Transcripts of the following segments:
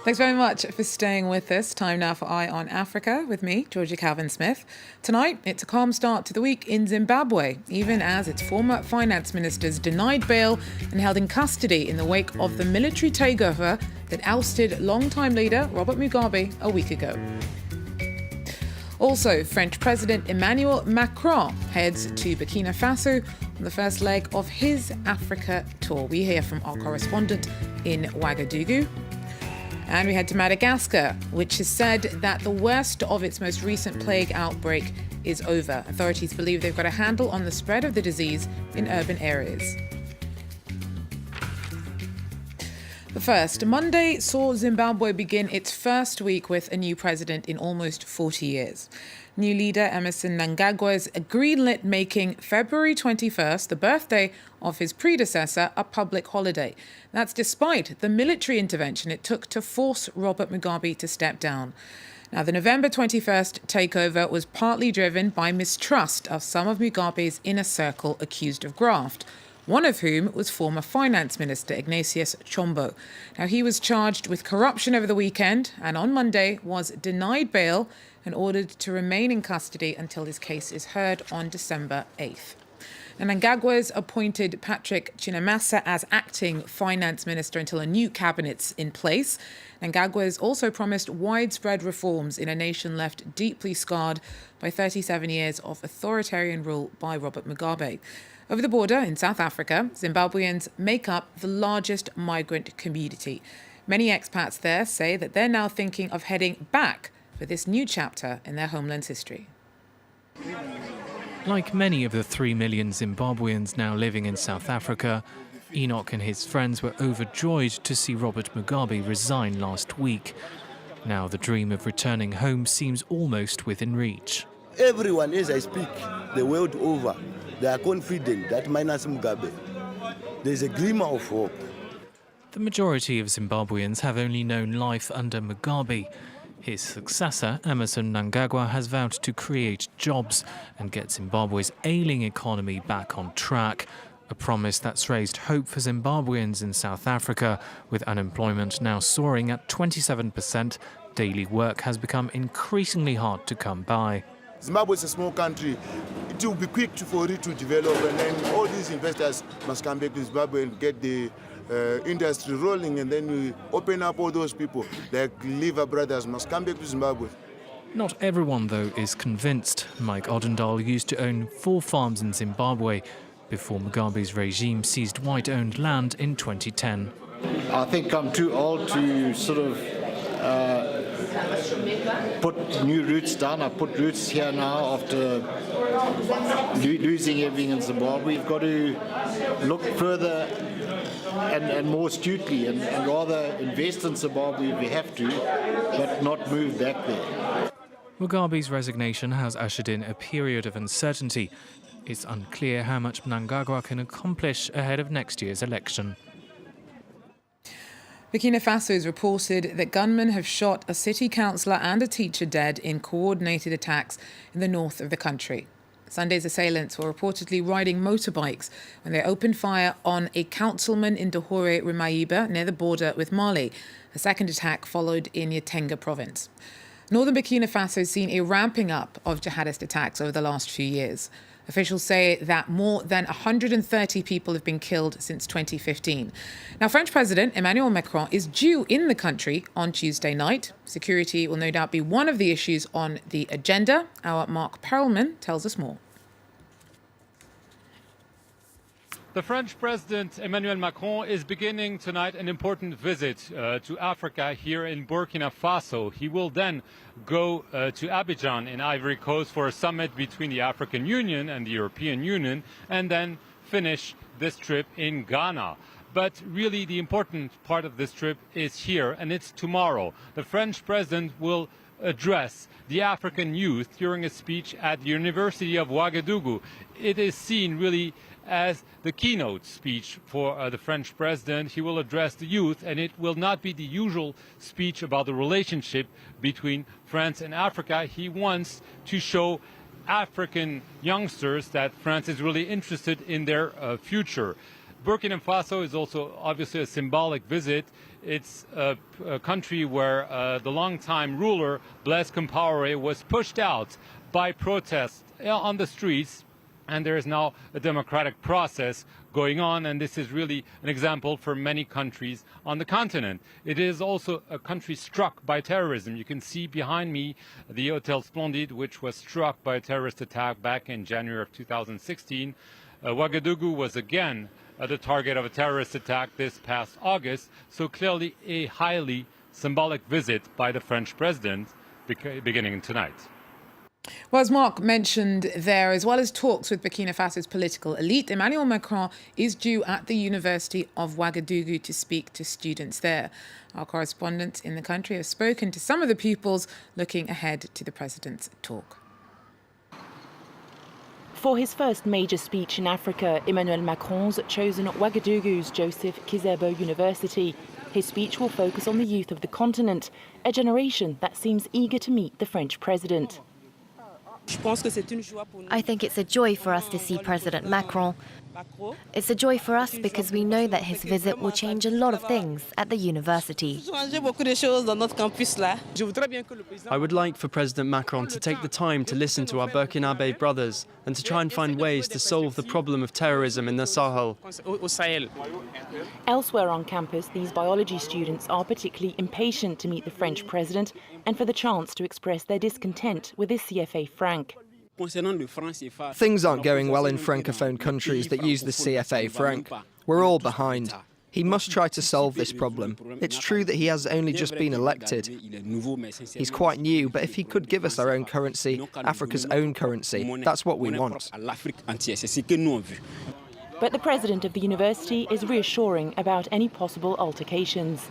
Thanks very much for staying with us. Time now for Eye on Africa with me, Georgia Calvin-Smith. Tonight, it's a calm start to the week in Zimbabwe, even as its former finance ministers denied bail and held in custody in the wake of the military takeover that ousted longtime leader Robert Mugabe a week ago. Also, French President Emmanuel Macron heads to Burkina Faso on the first leg of his Africa tour. We hear from our correspondent in Ouagadougou. And we head to Madagascar, which has said that the worst of its most recent plague outbreak is over. Authorities believe they've got a handle on the spread of the disease in urban areas. But first, Monday saw Zimbabwe begin its first week with a new president in almost 40 years. New leader Emmerson Mnangagwa's greenlit making February 21st, the birthday of his predecessor, a public holiday. That's despite the military intervention it took to force Robert Mugabe to step down. Now, the November 21st takeover was partly driven by mistrust of some of Mugabe's inner circle accused of graft, one of whom was former finance minister Ignatius Chombo. Now, he was charged with corruption over the weekend and on Monday was denied bail and ordered to remain in custody until his case is heard on December 8th. And Mnangagwa's appointed Patrick Chinamasa as acting finance minister until a new cabinet's in place. Mnangagwa's also promised widespread reforms in a nation left deeply scarred by 37 years of authoritarian rule by Robert Mugabe. Over the border in South Africa, Zimbabweans make up the largest migrant community. Many expats there say that they're now thinking of heading back for this new chapter in their homeland's history. Like many of the 3 million Zimbabweans now living in South Africa, Enoch and his friends were overjoyed to see Robert Mugabe resign last week. Now the dream of returning home seems almost within reach. Everyone, as I speak, the world over, they are confident that minus Mugabe, there's a glimmer of hope. The majority of Zimbabweans have only known life under Mugabe. His successor, Emmerson Mnangagwa, has vowed to create jobs and get Zimbabwe's ailing economy back on track. A promise that's raised hope for Zimbabweans in South Africa. With unemployment now soaring at 27%, daily work has become increasingly hard to come by. Zimbabwe is a small country. It will be quick for it to develop, and then all these investors must come back to Zimbabwe and get the industry rolling, and then we open up all those people like Lever Brothers must come back to Zimbabwe. Not everyone, though, is convinced. Mike Odendahl used to own 4 farms in Zimbabwe before Mugabe's regime seized white-owned land in 2010. I think I'm too old to sort of put new roots down. I put roots here now after losing everything in Zimbabwe. We've got to look further and more astutely and rather invest in Zimbabwe if we have to, but not move back there. Mugabe's resignation has ushered in a period of uncertainty. It's unclear how much Mnangagwa can accomplish ahead of next year's election. Burkina Faso has reported that gunmen have shot a city councillor and a teacher dead in coordinated attacks in the north of the country. Sunday's assailants were reportedly riding motorbikes when they opened fire on a councilman in Dahore Remaiba near the border with Mali. A second attack followed in Yatenga province. Northern Burkina Faso has seen a ramping up of jihadist attacks over the last few years. Officials say that more than 130 people have been killed since 2015. Now, French President Emmanuel Macron is due in the country on Tuesday night. Security will no doubt be one of the issues on the agenda. Our Mark Perelman tells us more. The French President Emmanuel Macron is beginning tonight an important visit to Africa here in Burkina Faso. He will then go to Abidjan in Ivory Coast for a summit between the African Union and the European Union, and then finish this trip in Ghana. But really the important part of this trip is here, and it's tomorrow. The French president will address the African youth during a speech at the University of Ouagadougou. It is seen really as the keynote speech for the French president. He will address the youth, and it will not be the usual speech about the relationship between France and Africa. He wants to show African youngsters that France is really interested in their future. Burkina Faso is also obviously a symbolic visit. It's a country where the longtime ruler, Blaise Compaoré, was pushed out by protests on the streets, and there is now a democratic process going on, and this is really an example for many countries on the continent. It is also a country struck by terrorism. You can see behind me the Hotel Splendide, which was struck by a terrorist attack back in January of 2016. Ouagadougou was again the target of a terrorist attack this past August, so clearly a highly symbolic visit by the French president beginning tonight. Well, as Mark mentioned there, as well as talks with Burkina Faso's political elite, Emmanuel Macron is due at the University of Ouagadougou to speak to students there. Our correspondents in the country have spoken to some of the pupils looking ahead to the president's talk. For his first major speech in Africa, Emmanuel Macron's chosen Ouagadougou's Joseph Kizerbo University. His speech will focus on the youth of the continent, a generation that seems eager to meet the French president. I think it's a joy for us to see President Macron. It's a joy for us because we know that his visit will change a lot of things at the university. I would like for President Macron to take the time to listen to our Burkinabe brothers and to try and find ways to solve the problem of terrorism in the Sahel. Elsewhere on campus, these biology students are particularly impatient to meet the French president and for the chance to express their discontent with his CFA franc. Things aren't going well in francophone countries that use the CFA franc. We're all behind. He must try to solve this problem. It's true that he has only just been elected. He's quite new, but if he could give us our own currency, Africa's own currency, that's what we want. But the president of the university is reassuring about any possible altercations.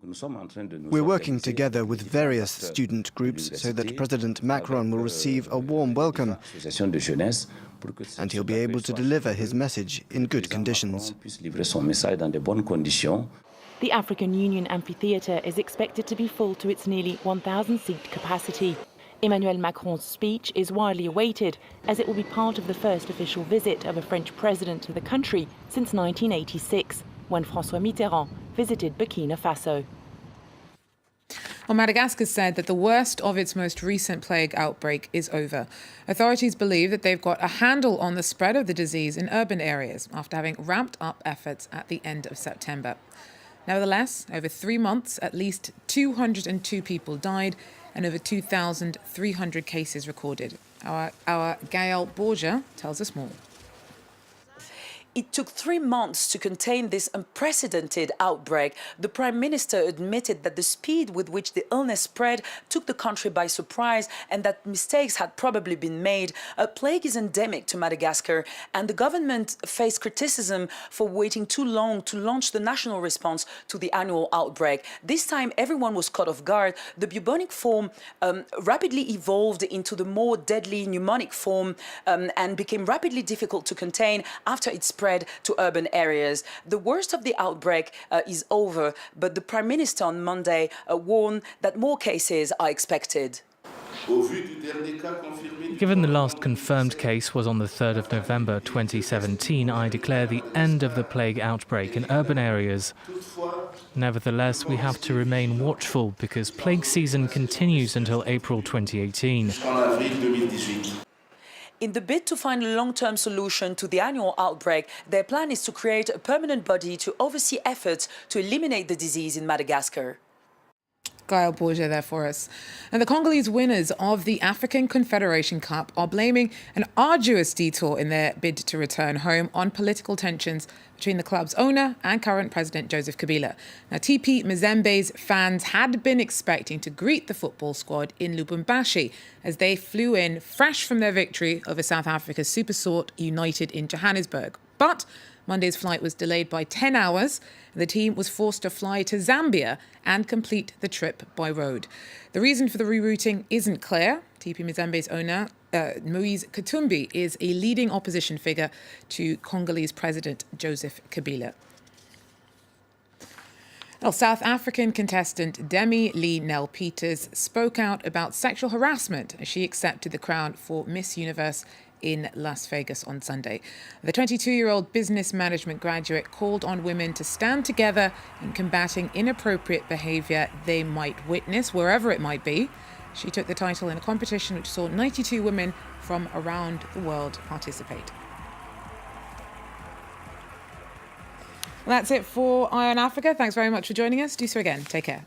We're working together with various student groups so that President Macron will receive a warm welcome and he'll be able to deliver his message in good conditions. The African Union Amphitheatre is expected to be full to its nearly 1,000-seat capacity. Emmanuel Macron's speech is widely awaited as it will be part of the first official visit of a French president to the country since 1986, when François Mitterrand visited Burkina Faso. Well, Madagascar said that the worst of its most recent plague outbreak is over. Authorities believe that they've got a handle on the spread of the disease in urban areas after having ramped up efforts at the end of September. Nevertheless, over 3 months, at least 202 people died and over 2,300 cases recorded. Our Gael Borja tells us more. It took 3 months to contain this unprecedented outbreak. The Prime Minister admitted that the speed with which the illness spread took the country by surprise and that mistakes had probably been made. A plague is endemic to Madagascar, and the government faced criticism for waiting too long to launch the national response to the annual outbreak. This time, everyone was caught off guard. The bubonic form rapidly evolved into the more deadly pneumonic form and became rapidly difficult to contain after it spread to urban areas. The worst of the outbreak is over, but the Prime Minister on Monday warned that more cases are expected. Given the last confirmed case was on the 3rd of November 2017, I declare the end of the plague outbreak in urban areas. Nevertheless, we have to remain watchful because plague season continues until April 2018. In the bid to find a long-term solution to the annual outbreak, their plan is to create a permanent body to oversee efforts to eliminate the disease in Madagascar. Gael Borja there for us. And the Congolese winners of the African Confederation Cup are blaming an arduous detour in their bid to return home on political tensions between the club's owner and current president Joseph Kabila. Now, TP Mazembe's fans had been expecting to greet the football squad in Lubumbashi as they flew in fresh from their victory over South Africa's Supersport United in Johannesburg. But Monday's flight was delayed by 10 hours. The team was forced to fly to Zambia and complete the trip by road. The reason for the rerouting isn't clear. TP Mazembe's owner, Moise Katumbi, is a leading opposition figure to Congolese President Joseph Kabila. Well, South African contestant Demi Lee Nel-Peters spoke out about sexual harassment as she accepted the crown for Miss Universe in Las Vegas on Sunday. The 22-year-old business management graduate called on women to stand together in combating inappropriate behaviour they might witness, wherever it might be. She took the title in a competition which saw 92 women from around the world participate. Well, that's it for Eye on Africa. Thanks very much for joining us. Do so again. Take care.